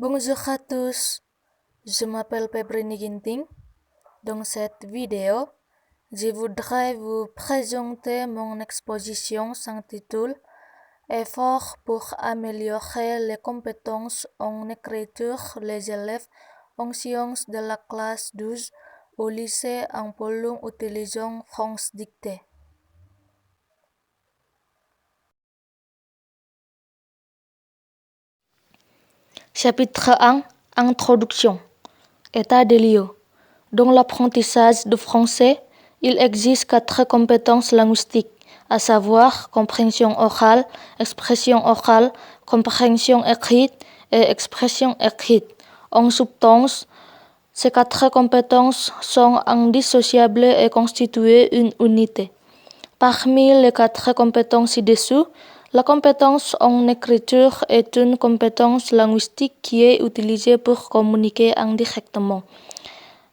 Bonjour à tous, je m'appelle Pebrini Ginting. Dans cette vidéo, je voudrais vous présenter mon exposition s'intitule Efforts pour améliorer les compétences en écriture les élèves en sciences de la classe 12 au lycée en Pologne utilisant France Dictée. Chapitre 1 Introduction. État des lieux. Dans l'apprentissage du français, il existe 4 compétences linguistiques, à savoir compréhension orale, expression orale, compréhension écrite et expression écrite. En substance, ces 4 compétences sont indissociables et constituent une unité. Parmi les 4 compétences ci-dessous, la compétence en écriture est une compétence linguistique qui est utilisée pour communiquer indirectement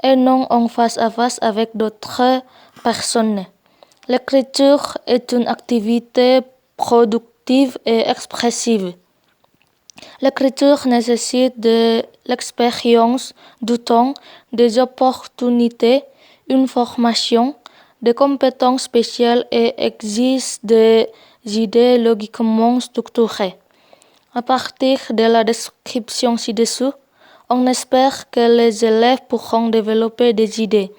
et non en face à face avec d'autres personnes. L'écriture est une activité productive et expressive. L'écriture nécessite de l'expérience, du temps, des opportunités, une formation, des compétences spéciales et exige des idées logiquement structurées. À partir de la description ci-dessous, on espère que les élèves pourront développer des idées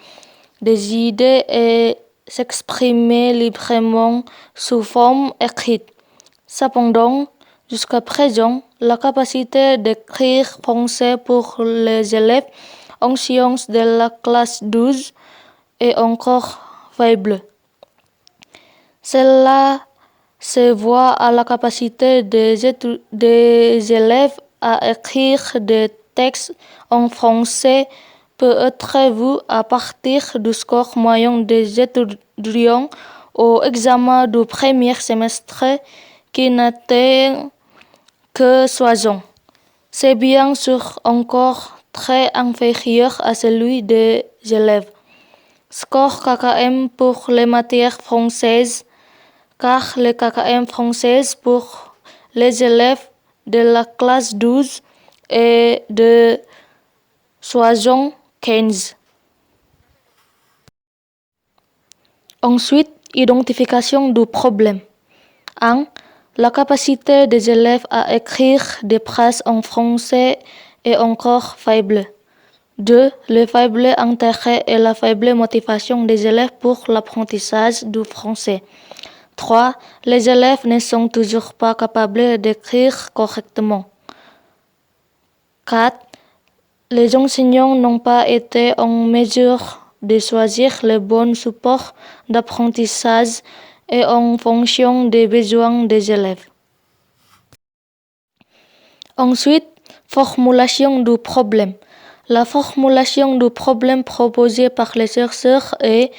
et s'exprimer librement sous forme écrite. Cependant, jusqu'à présent, la capacité d'écrire français pour les élèves en sciences de la classe 12 est encore faible. Cela se voit à la capacité des élèves à écrire des textes en français peut être vu à partir du score moyen des étudiants au examen du premier semestre qui n'atteint que 60. C'est bien sûr encore très inférieur à celui des élèves. Score KKM pour les matières françaises, car les KKM françaises pour les élèves de la classe 12 est de 75. Ensuite, identification du problème. 1. La capacité des élèves à écrire des phrases en français est encore faible. 2. Le faible intérêt et la faible motivation des élèves pour l'apprentissage du français. 3. Les élèves ne sont toujours pas capables d'écrire correctement. 4. Les enseignants n'ont pas été en mesure de choisir le bon support d'apprentissage et en fonction des besoins des élèves. Ensuite, formulation du problème. La formulation du problème proposé par les chercheurs est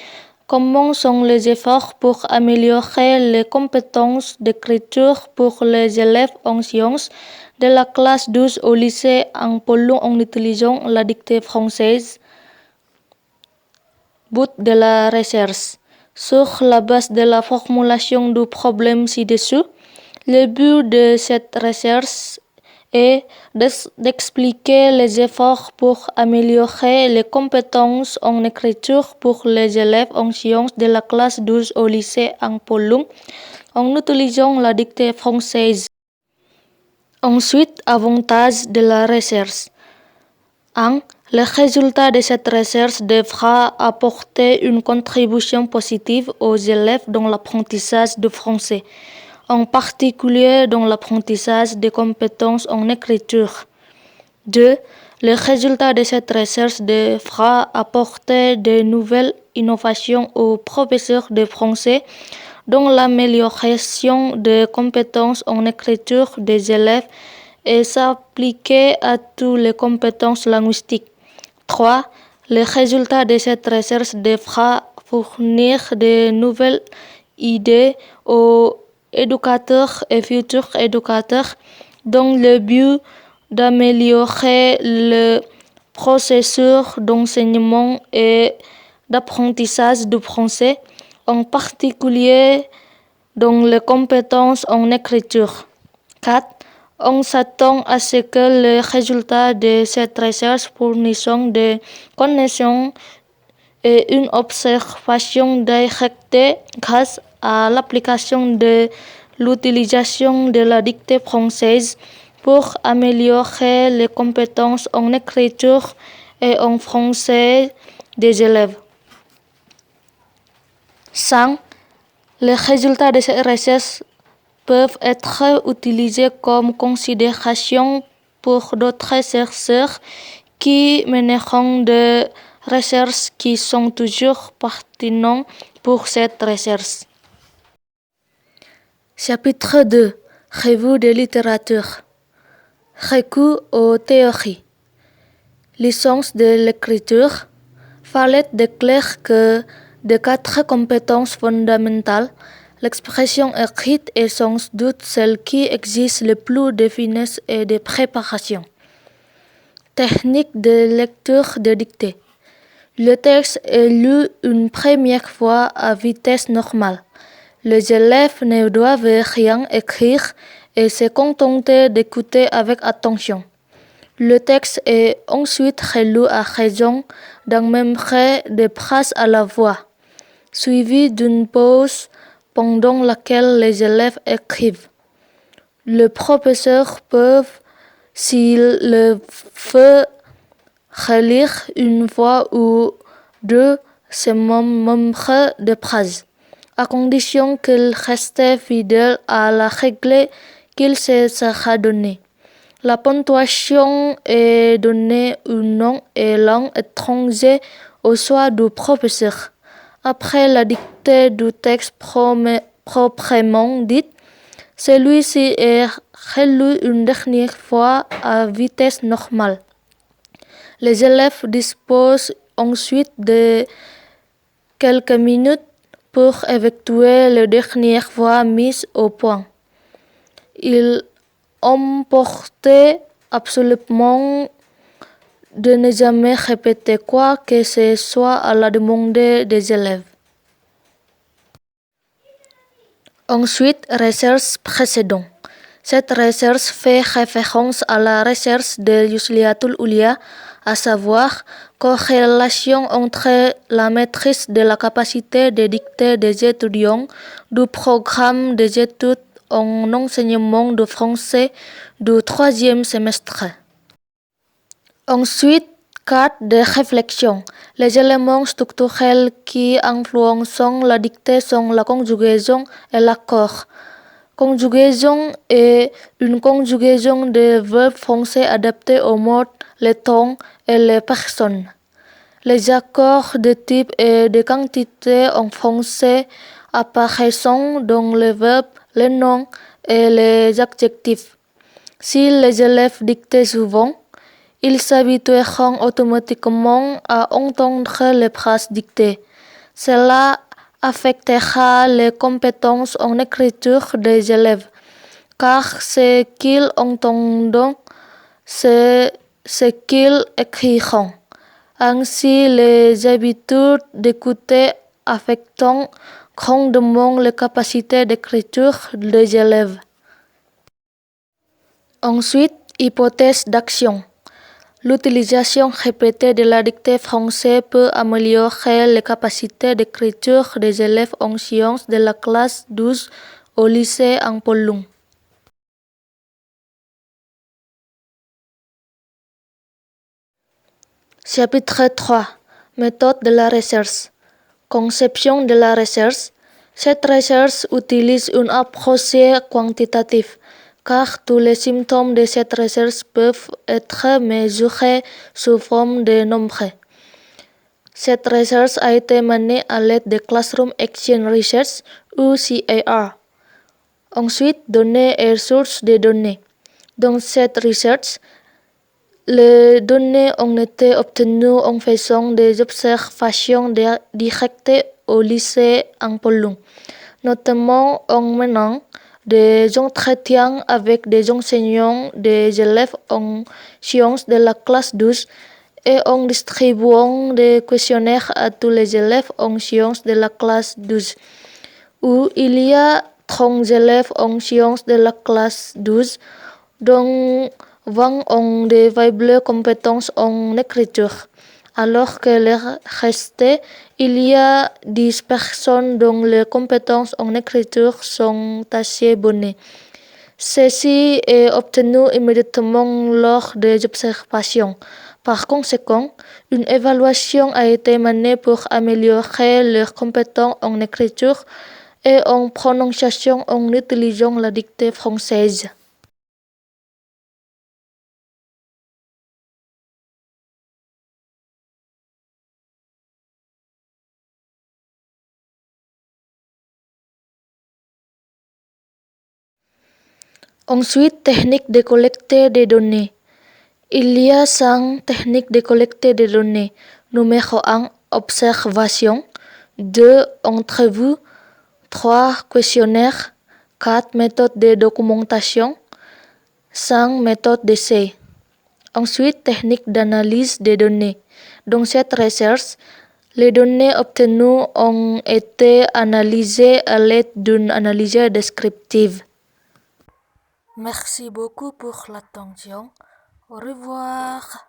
comment sont les efforts pour améliorer les compétences d'écriture pour les élèves en sciences de la classe 12 au lycée en Pologne en utilisant la dictée française. But de la recherche. Sur la base de la formulation du problème ci-dessous, le but de cette recherche est d'expliquer les efforts pour améliorer les compétences en écriture pour les élèves en sciences de la classe 12 au lycée en Pologne en utilisant la dictée française. Ensuite, avantages de la recherche. 1. Le résultat de cette recherche devra apporter une contribution positive aux élèves dans l'apprentissage du français, en particulier dans l'apprentissage des compétences en écriture. 2. Le résultat de cette recherche devra apporter de nouvelles innovations aux professeurs de français dans l'amélioration des compétences en écriture des élèves et s'appliquer à toutes les compétences linguistiques. 3. Le résultat de cette recherche devra fournir de nouvelles idées aux éducateurs et futurs éducateurs dans le but d'améliorer le processus d'enseignement et d'apprentissage du français, en particulier dans les compétences en écriture. 4. On s'attend à ce que les résultats de cette recherche fournissent des connaissances et une observation directe grâce à l'application de l'utilisation de la dictée française pour améliorer les compétences en écriture et en français des élèves. 5. Les résultats de cette recherche peuvent être utilisés comme considération pour d'autres chercheurs qui mèneront des recherches qui sont toujours pertinentes pour cette recherche. Chapitre 2. Revue de littérature. Recours aux théories. Licence de l'écriture. Valette déclare que des 4 compétences fondamentales, l'expression écrite est sans doute celle qui exige le plus de finesse et de préparation. Technique de lecture de dictée. Le texte est lu une première fois à vitesse normale. Les élèves ne doivent rien écrire et se contenter d'écouter avec attention. Le texte est ensuite relu à raison d'un même de phrases à la voix, suivi d'une pause pendant laquelle les élèves écrivent. Le professeur peut, s'il le veut, relire une fois ou deux ces mêmes de phrases, à condition qu'il reste fidèle à la règle qu'il se sera donnée. La ponctuation est donnée au nom et langue étrangère au choix du professeur. Après la dictée du texte proprement dit, celui-ci est relu une dernière fois à vitesse normale. Les élèves disposent ensuite de quelques minutes pour effectuer les dernières fois mises au point. Ils emportent absolument de ne jamais répéter quoi que ce soit à la demande des élèves. Ensuite, recherche précédente. Cette recherche fait référence à la recherche de Yusliatul Ulia, à savoir corrélation entre la maîtrise de la capacité de dictée des étudiants du programme des études en enseignement de français du 3e semestre. Ensuite, cadre de réflexion. Les éléments structurels qui influencent la dictée sont la conjugaison et l'accord. Conjugaison est une conjugaison de verbes français adaptés au mode, le ton et les personnes. Les accords de type et de quantité en français apparaissent dans les verbes, les noms et les adjectifs. Si les élèves dictent souvent, ils s'habitueront automatiquement à entendre les phrases dictées. Cela affectera les compétences en écriture des élèves, car ce qu'ils entendent, c'est ce qu'ils écriront. Ainsi, les habitudes d'écouter affectent grandement les capacités d'écriture des élèves. Ensuite, hypothèse d'action. L'utilisation répétée de la dictée française peut améliorer les capacités d'écriture des élèves en sciences de la classe 12 au lycée en Polung. Chapitre 3. Méthode de la recherche. Conception de la recherche. Cette recherche utilise une approche quantitative, car tous les symptômes de cette recherche peuvent être mesurés sous forme de nombres. Cette recherche a été menée à l'aide de Classroom Action Research ou CAR. Ensuite, données et sources de données. Dans cette recherche, les données ont été obtenues en faisant des observations directes au lycée en Polung, notamment en menant des entretiens avec des enseignants des élèves en sciences de la classe 12 et en distribuant des questionnaires à tous les élèves en sciences de la classe 12, où il y a 30 élèves en sciences de la classe 12. dont 20 ont de faibles compétences en écriture, alors que le reste, il y a 10 personnes dont les compétences en écriture sont assez bonnes. Ceci est obtenu immédiatement lors des observations. Par conséquent, une évaluation a été menée pour améliorer leurs compétences en écriture et en prononciation en utilisant la dictée française. Ensuite, technique de collecter des données. Il y a 5 techniques de collecter des données. Numéro 1, observation. 2, entrevue. 3, questionnaire. 4, méthode de documentation. 5, méthode d'essai. Ensuite, technique d'analyse des données. Dans cette recherche, les données obtenues ont été analysées à l'aide d'une analyse descriptive. Merci beaucoup pour l'attention. Au revoir.